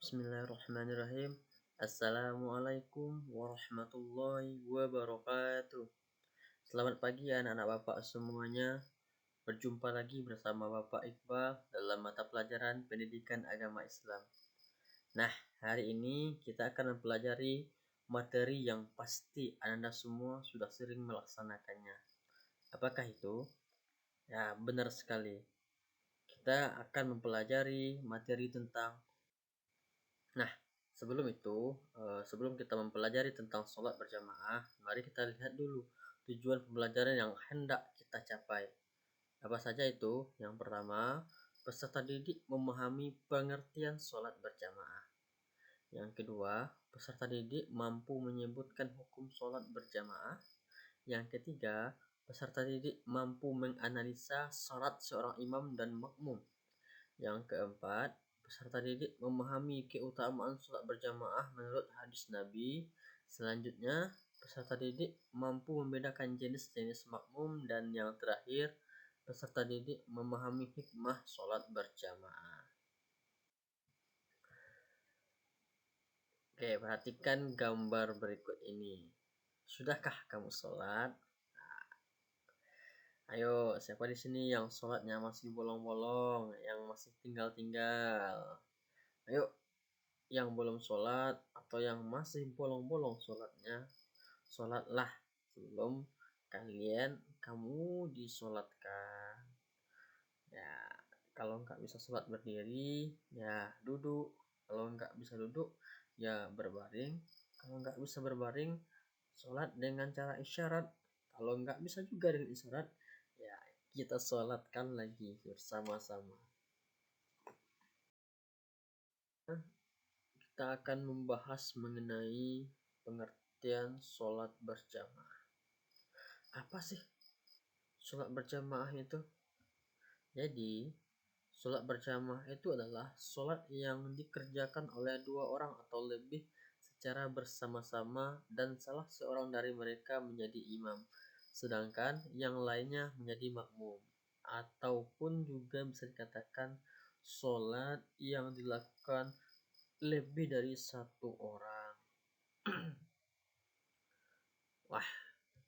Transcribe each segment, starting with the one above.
Bismillahirrahmanirrahim. Assalamualaikum warahmatullahi wabarakatuh. Selamat pagi anak-anak Bapak semuanya. Berjumpa lagi bersama Bapak Iqbal dalam mata pelajaran Pendidikan Agama Islam. Nah, hari ini kita akan mempelajari materi yang pasti Anda semua sudah sering melaksanakannya. Apakah itu? Ya, benar sekali. Kita akan mempelajari materi tentang sebelum kita mempelajari tentang sholat berjamaah, mari kita lihat dulu tujuan pembelajaran yang hendak kita capai. Apa saja itu? Yang pertama, peserta didik memahami pengertian sholat berjamaah. Yang kedua, peserta didik mampu menyebutkan hukum sholat berjamaah. Yang ketiga, peserta didik mampu menganalisa sholat seorang imam dan makmum. Yang keempat, peserta didik memahami keutamaan sholat berjamaah menurut hadis Nabi. Selanjutnya, peserta didik mampu membedakan jenis-jenis makmum. Dan yang terakhir, peserta didik memahami hikmah sholat berjamaah. Oke, perhatikan gambar berikut ini. Sudahkah kamu sholat? Ayo, siapa di sini yang sholatnya masih bolong-bolong, yang masih tinggal-tinggal? Ayo, yang belum sholat atau yang masih bolong-bolong sholatnya, sholatlah sebelum kamu disolatkan. Ya, kalau nggak bisa sholat berdiri, ya duduk. Kalau nggak bisa duduk, ya berbaring. Kalau nggak bisa berbaring, sholat dengan cara isyarat. Kalau nggak bisa juga dengan isyarat, ya kita sholatkan lagi bersama-sama. Kita akan membahas mengenai pengertian sholat berjamaah. Apa sih sholat berjamaah itu? Jadi, sholat berjamaah itu adalah sholat yang dikerjakan oleh dua orang atau lebih secara bersama-sama dan salah seorang dari mereka menjadi imam, sedangkan yang lainnya menjadi makmum. Ataupun juga bisa dikatakan sholat yang dilakukan lebih dari satu orang. Wah,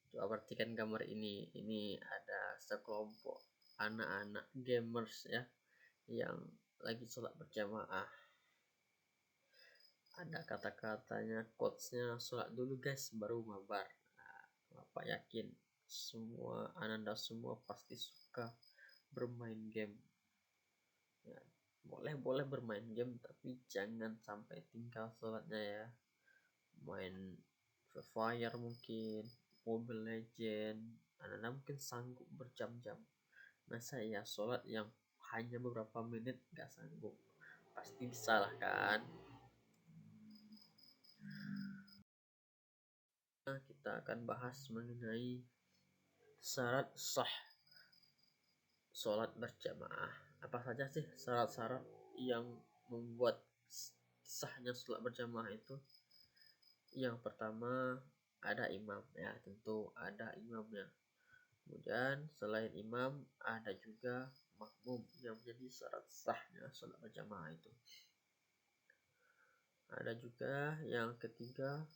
coba perhatikan gambar ini. Ini ada sekelompok anak-anak gamers ya yang lagi sholat berjamaah. Ada kata-katanya, quotes-nya, sholat dulu guys baru mabar. Nah, Bapak yakin Anda semua pasti suka bermain game. Ya, boleh bermain game tapi jangan sampai tinggal sholatnya ya. Main Free Fire mungkin, Mobile Legend, Anda mungkin sanggup berjam-jam. Masa ya sholat yang hanya beberapa menit gak sanggup? Pasti bisa lah kan. Nah, kita akan bahas mengenai syarat sah sholat berjamaah. Apa saja sih syarat-syarat yang membuat sahnya sholat berjamaah itu? Yang pertama, ada imam ya, tentu ada imamnya. Kemudian selain imam ada juga makmum yang menjadi syarat sahnya sholat berjamaah itu. Ada juga yang ketiga,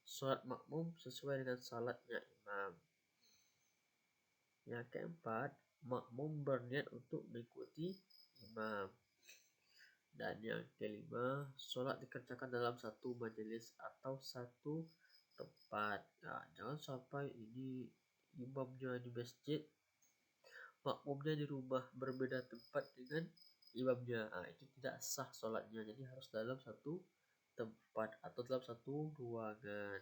sholat makmum sesuai dengan salatnya imam. Yang keempat, makmum berniat untuk mengikuti imam. Dan yang kelima, sholat dikerjakan dalam satu majelis atau satu tempat. Nah, jangan sampai ini imamnya di masjid, makmumnya di rumah, berbeda tempat dengan imamnya. Nah, itu tidak sah sholatnya. Jadi harus dalam satu tempat atau dalam satu ruangan.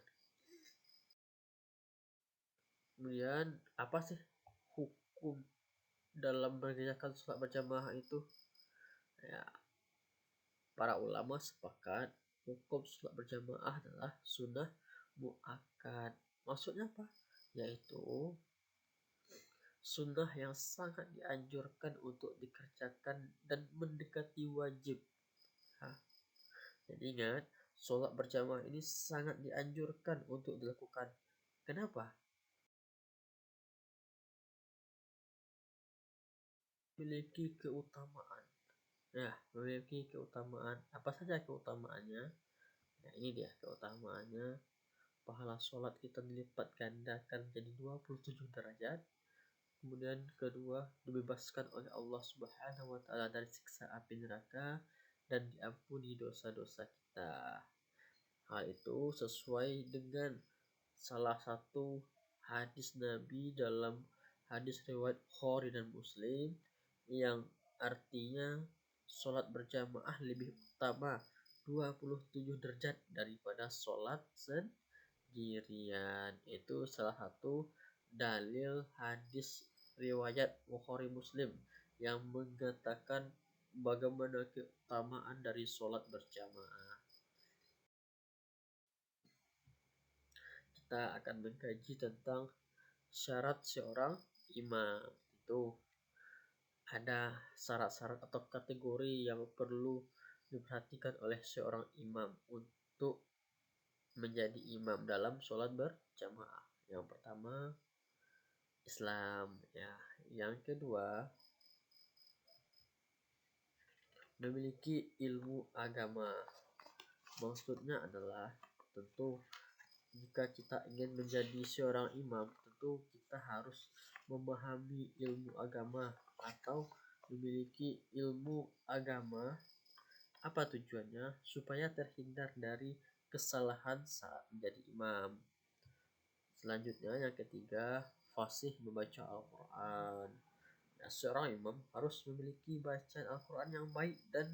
Kemudian apa sih hukum dalam mengerjakan sholat berjamaah itu? Ya, para ulama sepakat hukum sholat berjamaah adalah sunnah muakkad. Maksudnya apa? Yaitu sunnah yang sangat dianjurkan untuk dikerjakan dan mendekati wajib. Jadi ingat, sholat berjamaah ini sangat dianjurkan untuk dilakukan. Kenapa? Memiliki keutamaan. Ya, memiliki keutamaan. Apa saja keutamaannya? Ya, ini dia keutamaannya. Pahala sholat kita dilipat gandakan jadi 27 derajat. Kemudian kedua, dibebaskan oleh Allah Subhanahu wa taala dari siksa api neraka dan diampuni dosa-dosa kita. Hal itu sesuai dengan salah satu hadis Nabi dalam hadis riwayat Bukhari dan Muslim yang artinya sholat berjamaah lebih utama 27 derajat daripada sholat sendirian. Itu salah satu dalil hadis riwayat Bukhari Muslim yang mengatakan bagaimana keutamaan dari sholat berjamaah. Kita akan mengkaji tentang syarat seorang imam. Itu ada syarat-syarat atau kategori yang perlu diperhatikan oleh seorang imam untuk menjadi imam dalam sholat berjamaah. Yang pertama, Islam, ya. Yang kedua, memiliki ilmu agama. Maksudnya adalah tentu jika kita ingin menjadi seorang imam, tentu kita harus memahami ilmu agama atau memiliki ilmu agama. Apa tujuannya? Supaya terhindar dari kesalahan saat menjadi imam. Selanjutnya yang ketiga, fasih membaca Al-Quran. Nah, seorang imam harus memiliki bacaan Al-Quran yang baik dan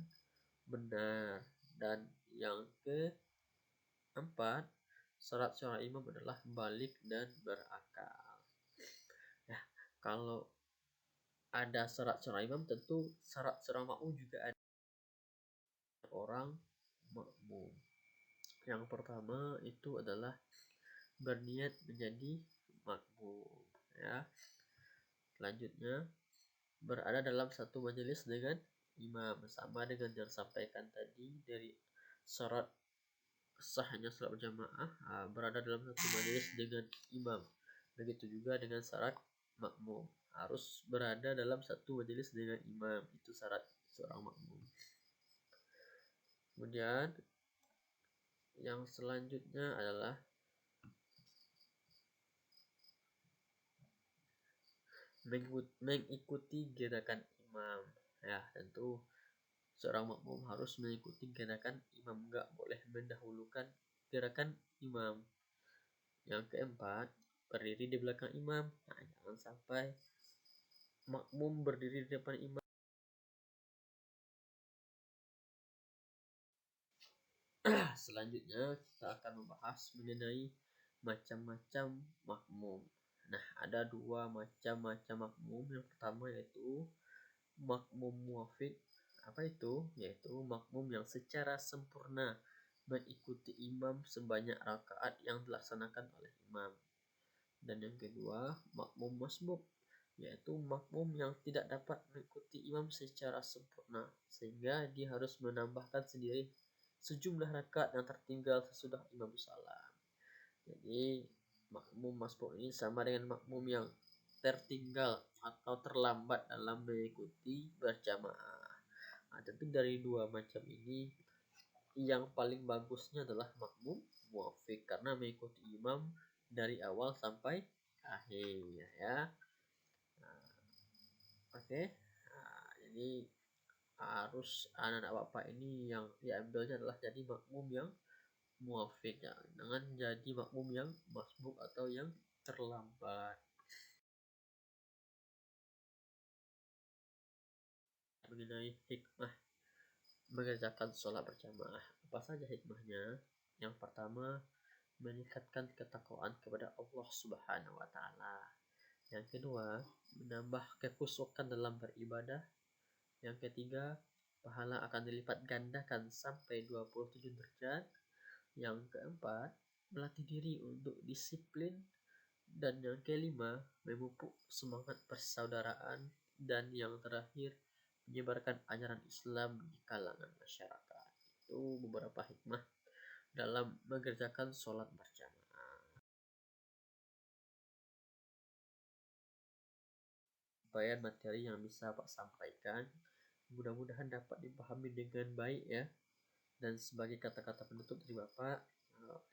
benar. Dan yang keempat, syarat seorang imam adalah balik dan berakal. Ya, kalau ada syarat seorang imam, tentu syarat seorang makmum juga ada. Orang makmum. Yang pertama itu adalah berniat menjadi makmum, ya. Selanjutnya, berada dalam satu majelis dengan imam, sama dengan yang disampaikan tadi dari syarat sahnya sholat berjamaah, berada dalam satu majelis dengan imam. Begitu juga dengan syarat makmum, harus berada dalam satu majelis dengan imam. Itu syarat seorang makmum. Kemudian yang selanjutnya adalah mengikuti gerakan imam. Ya, tentu seorang makmum harus mengikuti gerakan imam, enggak boleh mendahulukan gerakan imam. Yang keempat, berdiri di belakang imam. Nah, jangan sampai makmum berdiri di depan imam. Selanjutnya kita akan membahas mengenai macam-macam makmum. Nah, ada dua macam-macam makmum. Yang pertama yaitu makmum muwafiq. Apa itu? Yaitu makmum yang secara sempurna mengikuti imam sebanyak rakaat yang dilaksanakan oleh imam. Dan yang kedua, makmum masbuk, yaitu makmum yang tidak dapat mengikuti imam secara sempurna, sehingga dia harus menambahkan sendiri sejumlah rakaat yang tertinggal sesudah imam salam. Jadi makmum masbuk ini sama dengan makmum yang tertinggal atau terlambat dalam mengikuti berjamaah. Nah, tentu dari dua macam ini yang paling bagusnya adalah makmum muwafiq karena mengikuti imam dari awal sampai akhir, ya. Nah, oke. Nah, jadi harus anak-anak bapak ini yang diambilnya adalah jadi makmum yang muwafiq, ya. Jangan jadi makmum yang masbuk atau yang terlambat. Mengenai hikmah mengerjakan sholat berjamaah, apa saja hikmahnya? Yang pertama, meningkatkan ketakwaan kepada Allah Subhanahu wa taala. Yang kedua, menambah kekhusyukan dalam beribadah. Yang ketiga, pahala akan dilipat gandakan sampai 27 derajat. Yang keempat, melatih diri untuk disiplin. Dan yang kelima, memupuk semangat persaudaraan. Dan yang terakhir, menyebarkan ajaran Islam di kalangan masyarakat. Itu beberapa hikmah dalam mengerjakan sholat berjamaah. Materi yang bisa Pak sampaikan Mudah-mudahan dapat dipahami dengan baik ya. Dan sebagai kata-kata penutup dari Bapak,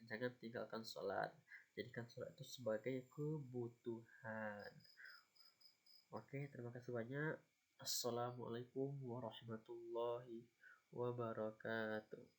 jangan tinggalkan sholat. Jadikan sholat itu sebagai kebutuhan. Oke, terima kasih banyak. Assalamualaikum warahmatullahi wabarakatuh.